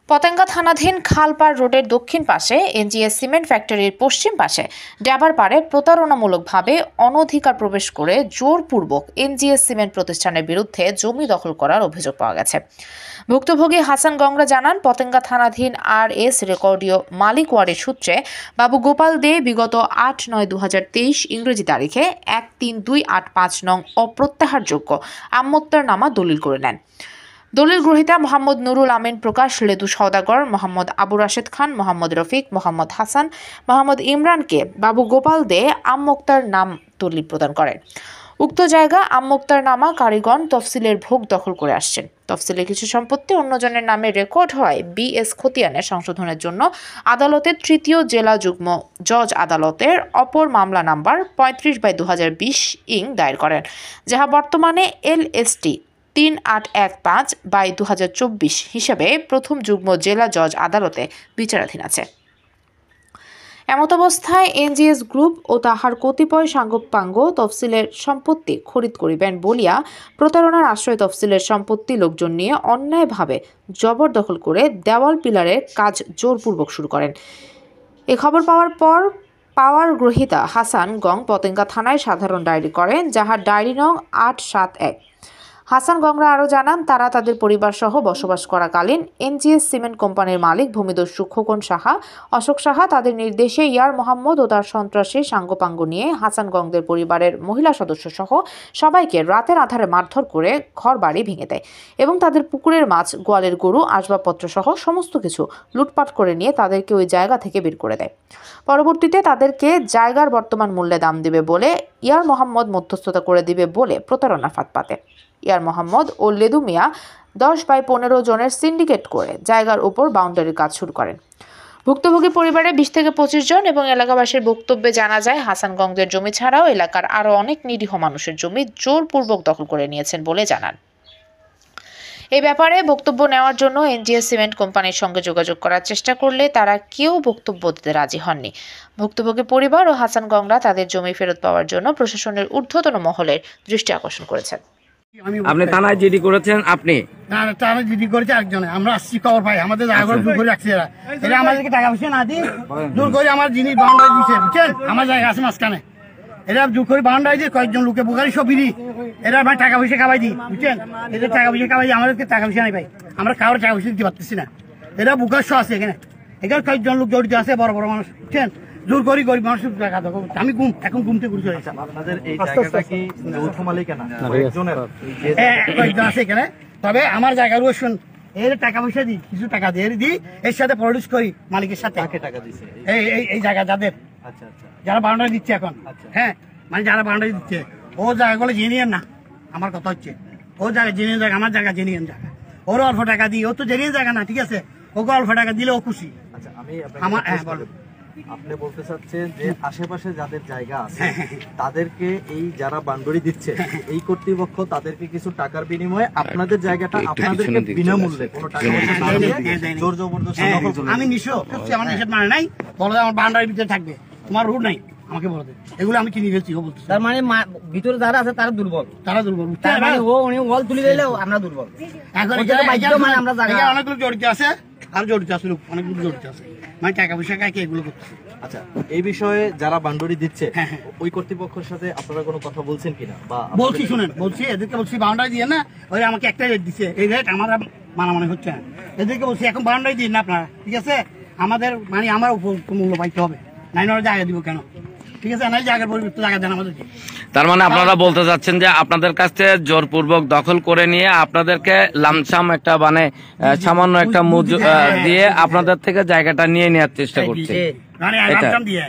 পতেঙ্গা থানাধীন খালপাড় রোডের দক্ষিণ পাশে এনজিএস সিমেন্ট ফ্যাক্টরির পশ্চিম পাশে ড্যাবার পাড়ে প্রতারণামূলকভাবে অনধিকার প্রবেশ করে জোরপূর্বক এনজিএস সিমেন্ট প্রতিষ্ঠানের বিরুদ্ধে জমি দখল করার অভিযোগ পাওয়া গেছে। ভুক্তভোগী হাসান গংরা জানান, পতেঙ্গা থানাধীন RS রেকর্ডীয় মালিক ওয়ার্ডের সূত্রে বাবু গোপাল দে বিগত 8/9/2023 ইংরেজি তারিখে 13285 নং অপ্রত্যাহারযোগ্য আমোত্তরনামা দলিল করে নেন। দলিল গ্রহীতা মোহাম্মদ নুরুল আমিন প্রকাশ, লেদু সওদাগর, মোহাম্মদ আবু রাশেদ খান, মোহাম্মদ রফিক, মোহাম্মদ হাসান, মোহাম্মদ ইমরানকে বাবু গোপাল দে আমোক্তার নাম দলিল প্রদান করেন। উক্ত জায়গা আমোক্তার নামা কারিগণ তফসিলের ভোগ দখল করে আসছেন। তফসিলের কিছু সম্পত্তি অন্যজনের নামে রেকর্ড হয় BS খতিয়ানের সংশোধনের জন্য আদালতের তৃতীয় জেলা যুগ্ম জজ আদালতের অপর মামলা নাম্বার 35/2020 দায়ের করেন, যাহা বর্তমানে LST 3815/2024 হিসেবে প্রথম যুগ্ম জেলা জজ আদালতে বিচারাধীন আছে। এমতাবস্থায় এনজিএস গ্রুপ ও তাহার কতিপয় সাঙ্গপাঙ্গ তফসিলের সম্পত্তি খরিদ করিবেন বলিয়া প্রতারণার আশ্রয় তফসিলের সম্পত্তি লোকজন নিয়ে অন্যায়ভাবে জবরদখল করে দেওয়াল পিলারের কাজ জোরপূর্বক শুরু করেন। এ খবর পাওয়ার পর পাওয়ার গ্রহীতা হাসান গং পতেঙ্গা থানায় সাধারণ ডায়েরি করেন, যাহার ডায়েরি নং 871। হাসান গংরা আরও জানান, তারা তাদের পরিবার সহ বসবাস করাকালীন এনজিএস সিমেন্ট কোম্পানির মালিক ভূমিদস্যু খোকন সাহা, অশোক সাহা তাদের নির্দেশে ইয়ার মোহাম্মদ ও তার সন্ত্রাসী সাঙ্গপাঙ্গ নিয়ে হাসান গংদের পরিবারের মহিলা সদস্য সহ সবাইকে রাতের আধারে মারধর করে ঘর বাড়ি ভেঙে দেয় এবং তাদের পুকুরের মাছ, গোয়ালের গরু, আসবাবপত্র সহ সমস্ত কিছু লুটপাট করে নিয়ে তাদেরকে ওই জায়গা থেকে বের করে দেয়। পরবর্তীতে তাদেরকে জায়গার বর্তমান মূল্যে দাম দিবে বলে ইয়ার মোহাম্মদ মধ্যস্থতা করে দিবে বলে প্রতারণা ফাঁদ পাতে। ইয়ার মোহাম্মদ ও লেদু মিয়া 10/15 জনের সিন্ডিকেট করে জায়গার উপর বাউন্ডারির কাজ শুরু করেন। ভুক্তভোগী পরিবারে 20 থেকে 25 জন এবং এলাকাবাসীর বক্তব্যে জানা যায়, হাসান গংদের জমি ছাড়াও এলাকার আরও অনেক নিরীহ মানুষের জমি জোরপূর্বক দখল করে নিয়েছেন বলে জানান। এই ব্যাপারে বক্তব্য নেওয়ার জন্য এনজিএস সিমেন্ট কোম্পানির সঙ্গে যোগাযোগ করার চেষ্টা করলে তারা কেউ বক্তব্য দিতে রাজি হননি। ভুক্তভোগী পরিবার ও হাসান গংরা তাদের জমি ফেরত পাওয়ার জন্য প্রশাসনের ঊর্ধ্বতন মহলের দৃষ্টি আকর্ষণ করেছেন। আপনি থানায় জিডি করেছেন? আপনি থানায় জিডি করেছে একজনে, আমরা আসছি খবর পাই, আমাদের জায়গা দূর করে রাখছে এরা। এরা আমাদেরকে টাকা পয়সা না দিয়ে দূর করে আমার জিনিস বাউন্ডারি দিচ্ছে, বুঝছেন? আমার জায়গা আছে মাঝখানে, এরা দূর করে বাউন্ডারি দিয়ে কয়েকজন লোকে বুকারি সব বিড়ি, এরা আমার টাকা পয়সা খাওয়াই দিই, বুঝছেন? এদের টাকা পয়সা খাওয়াই দিয়ে আমাদেরকে টাকা পয়সা নাই ভাই, আমরা কারোর টাকা পয়সা দিতে পারতেছি না। এরা বুকার শো আছে এখানে, এখানে কয়েকজন লোক জড়িত আছে, বড় বড় মানুষ, বুঝছেন? জোর করি গরিব মানুষের টাকা দেবো। আমি এখন ঘুমতে ঘুরে চলেছি। আপনাদের এই জায়গাটা কি যৌথ মালিকানা? কয়েকজন আছে এখানে, তবে আমার জায়গা রোশন এর টাকা পয়সা দিই, কিছু টাকা দিয়ে দিই, এর সাথে প্রডিউস করি মালিকের সাথে। টাকা দিচ্ছে এই জায়গা যাদের, যারা বাউন্ডারি দিচ্ছে এখন, হ্যাঁ, মানে যারা বাউন্ডারি দিচ্ছে ও জায়গাগুলো জেনিয়েন না। আমার কথা হচ্ছে ও জায়গা জেনিয়েন জায়গা, আমার জায়গা জেনিয়েন জায়গা, ওর অল্প টাকা দিই, ও তো জেনিয়েন জায়গা না, ঠিক আছে? ওকে অল্প টাকা দিলে ও খুশি। আচ্ছা, আমি আমার আপনি বলতে চাচ্ছেন যে আশেপাশে যাদের জায়গা আছে তাদেরকে এই যারা বাউন্ডারি দিচ্ছে এই কর্তৃপক্ষ তাদেরকে কিছু টাকার বিনিময়ে আপনাদের জায়গাটা আপনাদেরকে বিনামূল্যে কোনো টাকা পয়সা না দিয়ে জোর জবরদস্তি দখল করে। আমি আমার নিষেধ মানে নাই, বলে আমার বাউন্ডারির ভিতরে থাকবে, তোমার রুট নাই, আমাকে বলে দেয়। এগুলো আমি কিনে ফেলছি। ও বলতে তার মানে ভিতরে যারা আছে তারা দুর্বল, তার মানে ও উনি ওয়াল তুলে দিলে আমরা দুর্বল। এখন অনেক লোক জড়িত আছে, আর জড়িত আছে লোক, অনেক লোক জড়িত আছে, মানে টাকা পয়সা কাকে এগুলো করতেছে। আচ্ছা, এই বিষয়ে যারা বাউন্ডারি দিচ্ছে ওই কর্তৃপক্ষের সাথে আপনারা কোনো কথা বলছেন কিনা? বা বলছি, শুনেন, বলছি এদেরকে বলছি বাউন্ডারি দিয়ে না, ওই আমাকে একটা রেট দিচ্ছে, এই রেট আমার মানামানি হচ্ছে না। এদেরকে বলছি এখন বাউন্ডারি দিন না আপনারা, ঠিক আছে? আমাদের মানে আমার মূল্য পাইতে হবে, নাই ওরা জায়গা দিব কেন? ঠিক আছে, নাই জায়গার পরিবর্তে জায়গা দেন আমাদেরকে। তার মানে আপনারা বলতে চাচ্ছেন যে আপনাদের কাছ থেকে জোরপূর্বক দখল করে নিয়ে আপনাদেরকে লামসাম একটা মানে সামান্য একটা দিয়ে আপনাদের থেকে জায়গাটা নিয়ে নেওয়ার চেষ্টা করছে। দিয়ে